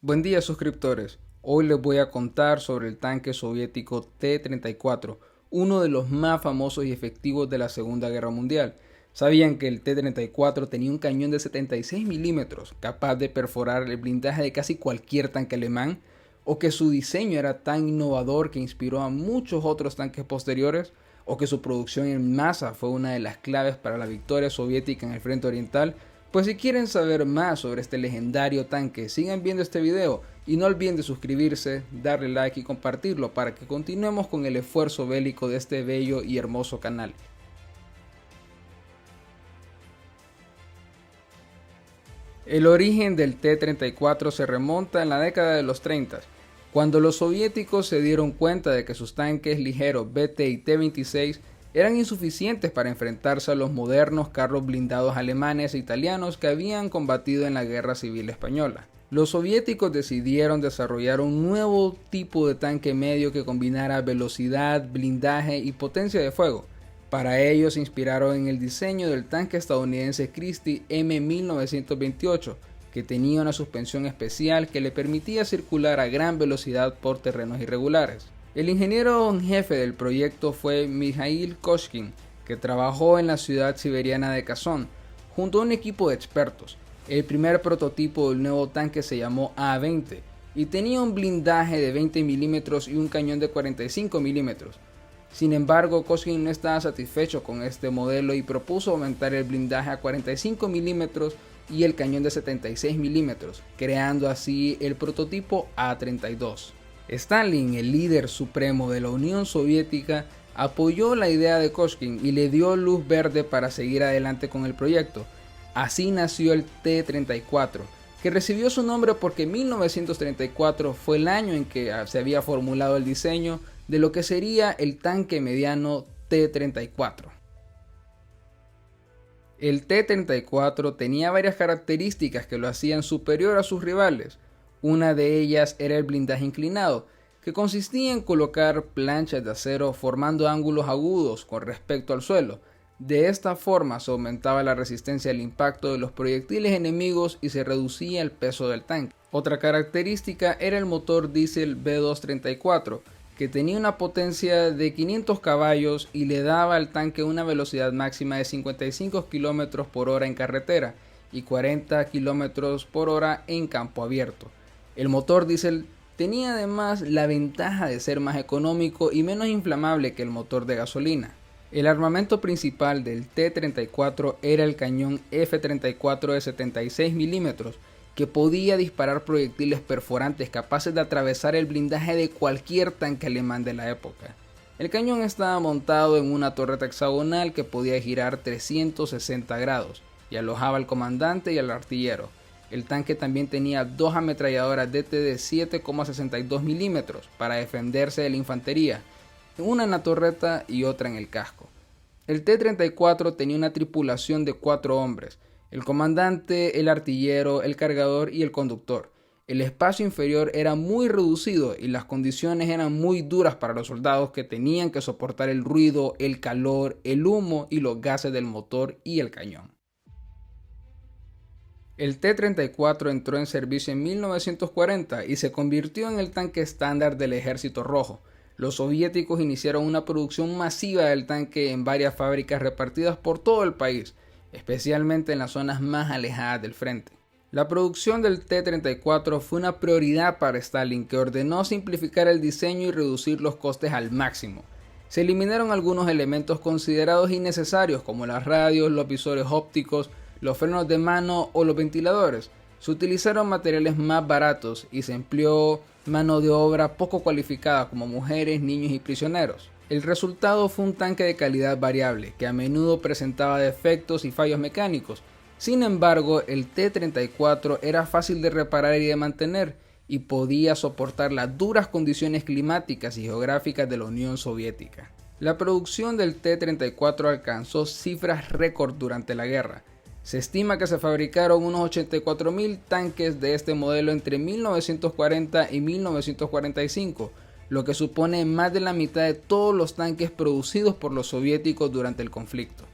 Buen día, suscriptores. Hoy les voy a contar sobre el tanque soviético T-34, uno de los más famosos y efectivos de la Segunda Guerra Mundial. ¿Sabían que el T-34 tenía un cañón de 76 milímetros capaz de perforar el blindaje de casi cualquier tanque alemán? ¿O que su diseño era tan innovador que inspiró a muchos otros tanques posteriores? ¿O que su producción en masa fue una de las claves para la victoria soviética en el frente oriental? Pues si quieren saber más sobre este legendario tanque, sigan viendo este video y no olviden de suscribirse, darle like y compartirlo para que continuemos con el esfuerzo bélico de este bello y hermoso canal. El origen del T-34 se remonta en la década de los 30, cuando los soviéticos se dieron cuenta de que sus tanques ligeros BT y T-26 eran insuficientes para enfrentarse a los modernos carros blindados alemanes e italianos que habían combatido en la Guerra Civil Española. Los soviéticos decidieron desarrollar un nuevo tipo de tanque medio que combinara velocidad, blindaje y potencia de fuego. Para ello se inspiraron en el diseño del tanque estadounidense Christie M1928, que tenía una suspensión especial que le permitía circular a gran velocidad por terrenos irregulares. El ingeniero en jefe del proyecto fue Mikhail Koshkin, que trabajó en la ciudad siberiana de Kazán, junto a un equipo de expertos. El primer prototipo del nuevo tanque se llamó A-20 y tenía un blindaje de 20 milímetros y un cañón de 45 milímetros. Sin embargo, Koshkin no estaba satisfecho con este modelo y propuso aumentar el blindaje a 45 milímetros y el cañón de 76 milímetros, creando así el prototipo A-32. Stalin, el líder supremo de la Unión Soviética, apoyó la idea de Koshkin y le dio luz verde para seguir adelante con el proyecto. Así nació el T-34, que recibió su nombre porque 1934 fue el año en que se había formulado el diseño de lo que sería el tanque mediano T-34. El T-34 tenía varias características que lo hacían superior a sus rivales. Una de ellas era el blindaje inclinado, que consistía en colocar planchas de acero formando ángulos agudos con respecto al suelo. De esta forma se aumentaba la resistencia al impacto de los proyectiles enemigos y se reducía el peso del tanque. Otra característica era el motor diésel V234, que tenía una potencia de 500 caballos y le daba al tanque una velocidad máxima de 55 km por hora en carretera y 40 km por hora en campo abierto. El motor diésel tenía además la ventaja de ser más económico y menos inflamable que el motor de gasolina. El armamento principal del T-34 era el cañón F-34 de 76 milímetros, que podía disparar proyectiles perforantes capaces de atravesar el blindaje de cualquier tanque alemán de la época. El cañón estaba montado en una torreta hexagonal que podía girar 360 grados y alojaba al comandante y al artillero. El tanque también tenía dos ametralladoras DT de 7,62 milímetros para defenderse de la infantería, una en la torreta y otra en el casco. El T-34 tenía una tripulación de 4 hombres, el comandante, el artillero, el cargador y el conductor. El espacio inferior era muy reducido y las condiciones eran muy duras para los soldados que tenían que soportar el ruido, el calor, el humo y los gases del motor y el cañón. El T-34 entró en servicio en 1940 y se convirtió en el tanque estándar del Ejército Rojo. Los soviéticos iniciaron una producción masiva del tanque en varias fábricas repartidas por todo el país, especialmente en las zonas más alejadas del frente. La producción del T-34 fue una prioridad para Stalin, que ordenó simplificar el diseño y reducir los costes al máximo. Se eliminaron algunos elementos considerados innecesarios como las radios, los visores ópticos, los frenos de mano o los ventiladores. Se utilizaron materiales más baratos y se empleó mano de obra poco cualificada como mujeres, niños y prisioneros. El resultado fue un tanque de calidad variable que a menudo presentaba defectos y fallos mecánicos. Sin embargo, el T-34 era fácil de reparar y de mantener y podía soportar las duras condiciones climáticas y geográficas de la Unión Soviética. La producción del T-34 alcanzó cifras récord durante la guerra. Se estima que se fabricaron unos 84.000 tanques de este modelo entre 1940 y 1945, lo que supone más de la mitad de todos los tanques producidos por los soviéticos durante el conflicto.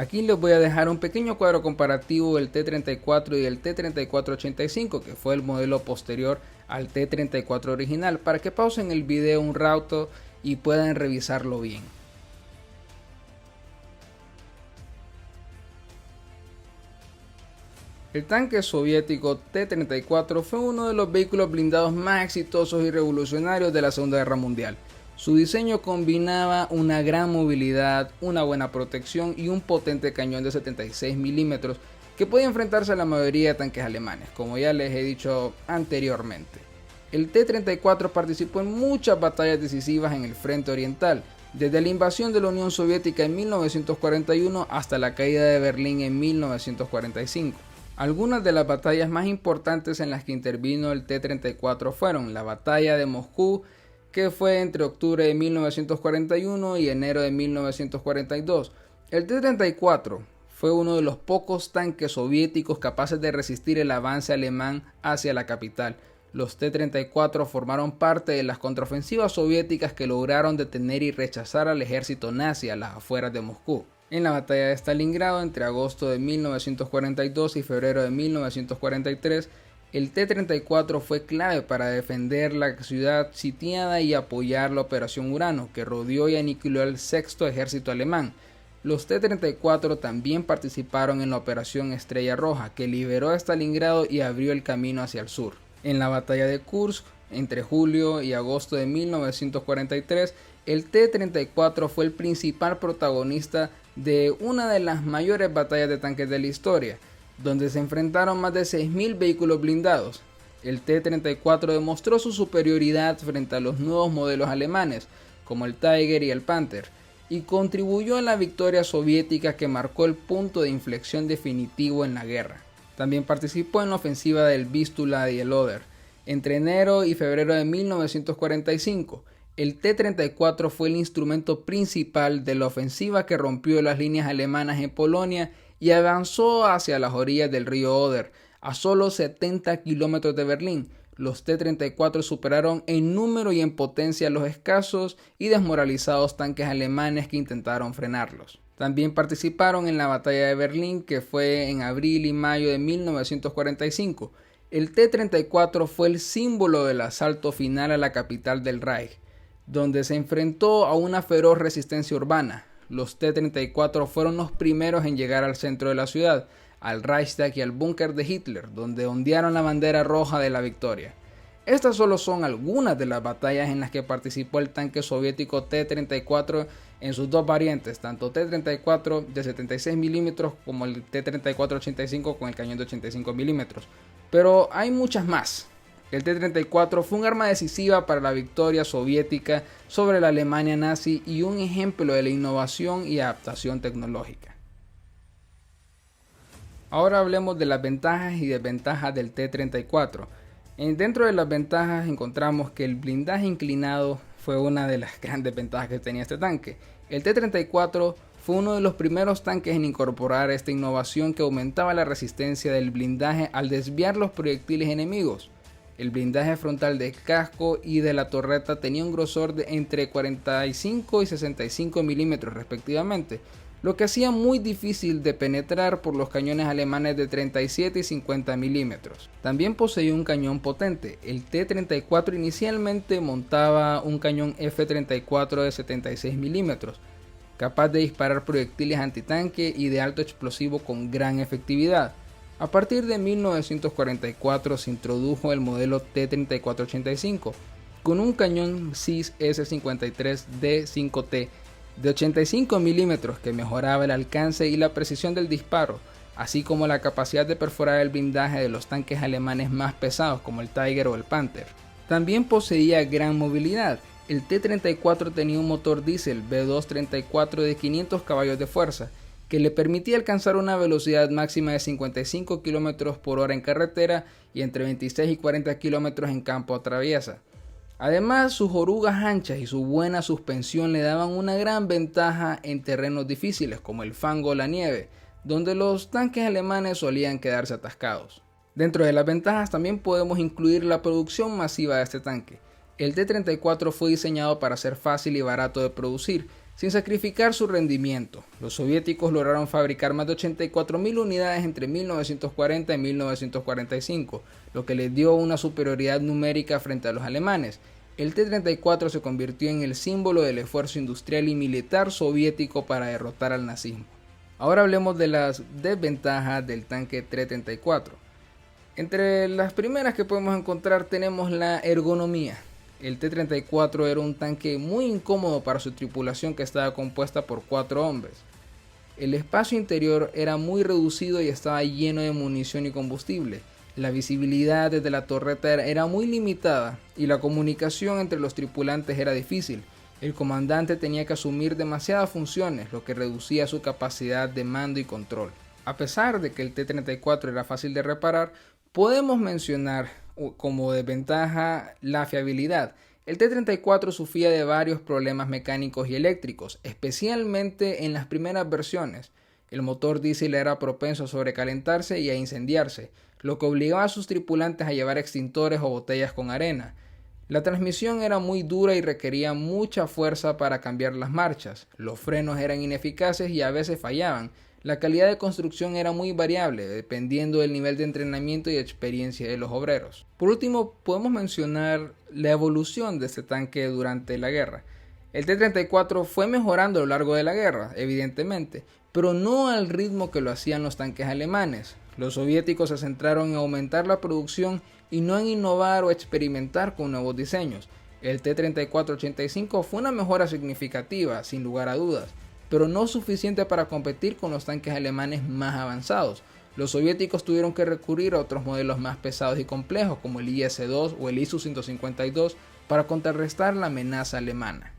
Aquí les voy a dejar un pequeño cuadro comparativo del T-34 y del T-34-85, que fue el modelo posterior al T-34 original, para que pausen el video un rato y puedan revisarlo bien. El tanque soviético T-34 fue uno de los vehículos blindados más exitosos y revolucionarios de la Segunda Guerra Mundial. Su diseño combinaba una gran movilidad, una buena protección y un potente cañón de 76 milímetros que podía enfrentarse a la mayoría de tanques alemanes, como ya les he dicho anteriormente. El T-34 participó en muchas batallas decisivas en el frente oriental, desde la invasión de la Unión Soviética en 1941 hasta la caída de Berlín en 1945. Algunas de las batallas más importantes en las que intervino el T-34 fueron la batalla de Moscú, que fue entre octubre de 1941 y enero de 1942. El T-34 fue uno de los pocos tanques soviéticos capaces de resistir el avance alemán hacia la capital. Los T-34 formaron parte de las contraofensivas soviéticas que lograron detener y rechazar al ejército nazi a las afueras de Moscú. En la batalla de Stalingrado entre agosto de 1942 y febrero de 1943, el T-34 fue clave para defender la ciudad sitiada y apoyar la Operación Urano, que rodeó y aniquiló el sexto ejército alemán. Los T-34 también participaron en la Operación Estrella Roja, que liberó a Stalingrado y abrió el camino hacia el sur. En la batalla de Kursk, entre julio y agosto de 1943, el T-34 fue el principal protagonista de una de las mayores batallas de tanques de la historia, donde se enfrentaron más de 6.000 vehículos blindados. El T-34 demostró su superioridad frente a los nuevos modelos alemanes, como el Tiger y el Panther, y contribuyó a la victoria soviética que marcó el punto de inflexión definitivo en la guerra. También participó en la ofensiva del Vístula y el Oder. Entre enero y febrero de 1945, el T-34 fue el instrumento principal de la ofensiva que rompió las líneas alemanas en Polonia y avanzó hacia las orillas del río Oder, a solo 70 kilómetros de Berlín. Los T-34 superaron en número y en potencia los escasos y desmoralizados tanques alemanes que intentaron frenarlos. También participaron en la batalla de Berlín, que fue en abril y mayo de 1945. El T-34 fue el símbolo del asalto final a la capital del Reich, donde se enfrentó a una feroz resistencia urbana. Los T-34 fueron los primeros en llegar al centro de la ciudad, al Reichstag y al búnker de Hitler, donde ondearon la bandera roja de la victoria. Estas solo son algunas de las batallas en las que participó el tanque soviético T-34 en sus dos variantes, tanto T-34 de 76 milímetros como el T-34-85 con el cañón de 85 milímetros. Pero hay muchas más. El T-34 fue un arma decisiva para la victoria soviética sobre la Alemania nazi y un ejemplo de la innovación y adaptación tecnológica. Ahora hablemos de las ventajas y desventajas del T-34. Dentro de las ventajas encontramos que el blindaje inclinado fue una de las grandes ventajas que tenía este tanque. El T-34 fue uno de los primeros tanques en incorporar esta innovación que aumentaba la resistencia del blindaje al desviar los proyectiles enemigos. El blindaje frontal del casco y de la torreta tenía un grosor de entre 45 y 65 milímetros respectivamente, lo que hacía muy difícil de penetrar por los cañones alemanes de 37 y 50 milímetros. También poseía un cañón potente. El T-34 inicialmente montaba un cañón F-34 de 76 milímetros, capaz de disparar proyectiles antitanque y de alto explosivo con gran efectividad. A partir de 1944 se introdujo el modelo T-34-85 con un cañón SIS S53D5T de 85 milímetros que mejoraba el alcance y la precisión del disparo, así como la capacidad de perforar el blindaje de los tanques alemanes más pesados como el Tiger o el Panther. También poseía gran movilidad. El T-34 tenía un motor diésel V234 de 500 caballos de fuerza, que le permitía alcanzar una velocidad máxima de 55 km por hora en carretera y entre 26 y 40 km en campo a traviesa. Además, sus orugas anchas y su buena suspensión le daban una gran ventaja en terrenos difíciles como el fango o la nieve, donde los tanques alemanes solían quedarse atascados. Dentro de las ventajas también podemos incluir la producción masiva de este tanque. El T-34 fue diseñado para ser fácil y barato de producir. sin sacrificar su rendimiento. Los soviéticos lograron fabricar más de 84.000 unidades entre 1940 y 1945, lo que les dio una superioridad numérica frente a los alemanes. El T-34 se convirtió en el símbolo del esfuerzo industrial y militar soviético para derrotar al nazismo. Ahora hablemos de las desventajas del tanque T-34. Entre las primeras que podemos encontrar tenemos la ergonomía. El T-34 era un tanque muy incómodo para su tripulación, que estaba compuesta por 4 hombres. El espacio interior era muy reducido y estaba lleno de munición y combustible. La visibilidad desde la torreta era muy limitada y la comunicación entre los tripulantes era difícil. El comandante tenía que asumir demasiadas funciones, lo que reducía su capacidad de mando y control. A pesar de que el T-34 era fácil de reparar, podemos mencionar como desventaja la fiabilidad. El T-34 sufría de varios problemas mecánicos y eléctricos, especialmente en las primeras versiones. El motor diésel era propenso a sobrecalentarse y a incendiarse, lo que obligaba a sus tripulantes a llevar extintores o botellas con arena. La transmisión era muy dura y requería mucha fuerza para cambiar las marchas. Los frenos eran ineficaces y a veces fallaban. La calidad de construcción era muy variable, dependiendo del nivel de entrenamiento y experiencia de los obreros. Por último, podemos mencionar la evolución de este tanque durante la guerra. El T-34 fue mejorando a lo largo de la guerra, evidentemente, pero no al ritmo que lo hacían los tanques alemanes. Los soviéticos se centraron en aumentar la producción y no en innovar o experimentar con nuevos diseños. El T-34-85 fue una mejora significativa, sin lugar a dudas, pero no suficiente para competir con los tanques alemanes más avanzados. Los soviéticos tuvieron que recurrir a otros modelos más pesados y complejos, como el IS-2 o el Isu-152, para contrarrestar la amenaza alemana.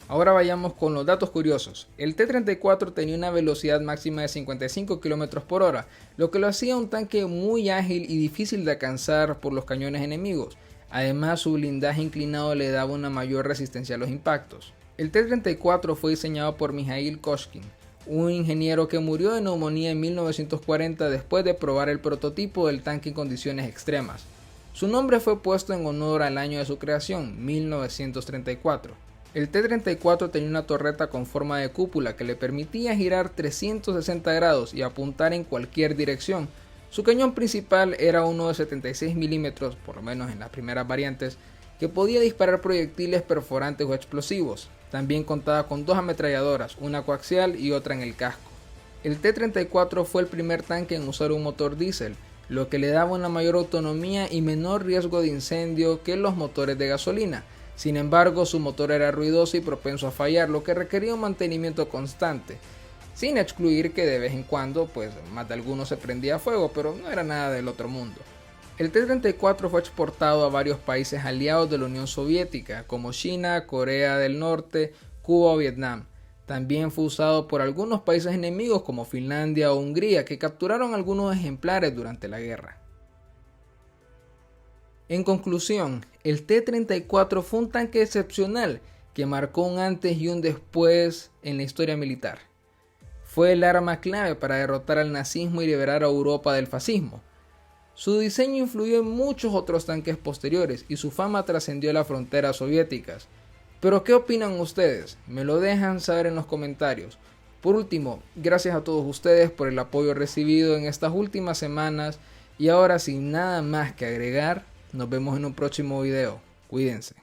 Ahora vayamos con los datos curiosos. El T-34 tenía una velocidad máxima de 55 km por hora, lo que lo hacía un tanque muy ágil y difícil de alcanzar por los cañones enemigos. Además, su blindaje inclinado le daba una mayor resistencia a los impactos. El T-34 fue diseñado por Mikhail Koshkin, un ingeniero que murió de neumonía en 1940 después de probar el prototipo del tanque en condiciones extremas. Su nombre fue puesto en honor al año de su creación, 1934. El T-34 tenía una torreta con forma de cúpula que le permitía girar 360 grados y apuntar en cualquier dirección. Su cañón principal era uno de 76 milímetros, por lo menos en las primeras variantes, que podía disparar proyectiles perforantes o explosivos. También contaba con 2 ametralladoras, una coaxial y otra en el casco. El T-34 fue el primer tanque en usar un motor diésel, lo que le daba una mayor autonomía y menor riesgo de incendio que los motores de gasolina. Sin embargo, su motor era ruidoso y propenso a fallar, lo que requería un mantenimiento constante, sin excluir que de vez en cuando más de alguno se prendía a fuego, pero no era nada del otro mundo. El T-34 fue exportado a varios países aliados de la Unión Soviética, como China, Corea del Norte, Cuba o Vietnam. También fue usado por algunos países enemigos como Finlandia o Hungría, que capturaron algunos ejemplares durante la guerra. En conclusión, el T-34 fue un tanque excepcional que marcó un antes y un después en la historia militar. Fue el arma clave para derrotar al nazismo y liberar a Europa del fascismo. Su diseño influyó en muchos otros tanques posteriores y su fama trascendió las fronteras soviéticas. Pero ¿qué opinan ustedes? Me lo dejan saber en los comentarios. Por último, gracias a todos ustedes por el apoyo recibido en estas últimas semanas y ahora sin nada más que agregar, nos vemos en un próximo video. Cuídense.